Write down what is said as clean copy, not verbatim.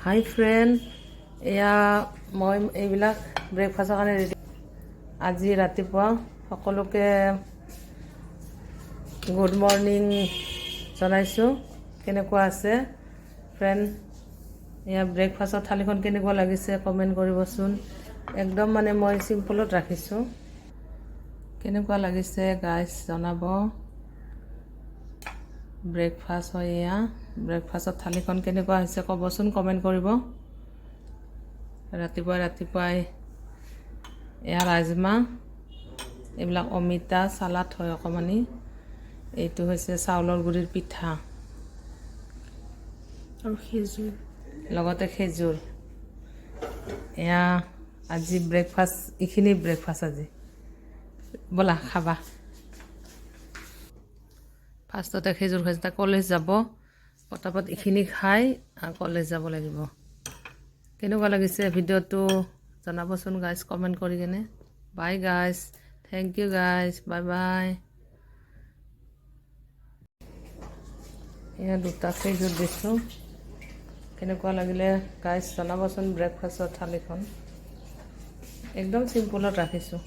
হাই friend, এয়া মই এইবিলাক ব্ৰেকফাষ্টৰ কাৰণে ৰেডি। আজি ৰাতিপুৱা সকলোকে গুড মৰ্ণিং জনাইছোঁ। কেনেকুৱা আছে ফ্ৰেণ্ড? এয়া ব্ৰেকফাষ্টৰ থালিখন কেনেকুৱা লাগিছে কমেণ্ট কৰিবচোন। একদম মানে মই চিম্পলত ৰাখিছোঁ। কেনেকুৱা লাগিছে গাইজ জনাব। ব্ৰেকফাষ্ট হয় এয়া। ব্ৰেকফাষ্টৰ থালিখন কেনেকুৱা হৈছে ক'বচোন, কমেণ্ট কৰিব। ৰাতিপুৱাই এয়া ৰাজমাহ, এইবিলাক অমিতা চালাড হয় অকণমানি। এইটো হৈছে চাউলৰ গুড়িৰ পিঠা আৰু খেজুৰ, লগতে খেজুৰ। এয়া আজি ব্ৰেকফাষ্ট, এইখিনি ব্ৰেকফাষ্ট আজি। ব'লা খাবা। ফাৰ্ষ্টতে খেজুৰ খাইছে, তাই কলেজ যাব, পটাপট এইখিনি খাই কলেজ যাব লাগিব। কেনেকুৱা লাগিছে ভিডিঅ'টো জনাবচোন গাইজ কমেণ্ট কৰি কেনে। Bye guys, thank you guys, bye bye. এয়া দুটা খেজুৰ দিছোঁ। কেনেকুৱা লাগিলে গাইজ জনাবচোন ব্ৰেকফাষ্টৰ থালিখন। একদম চিম্পুলত ৰাখিছোঁ।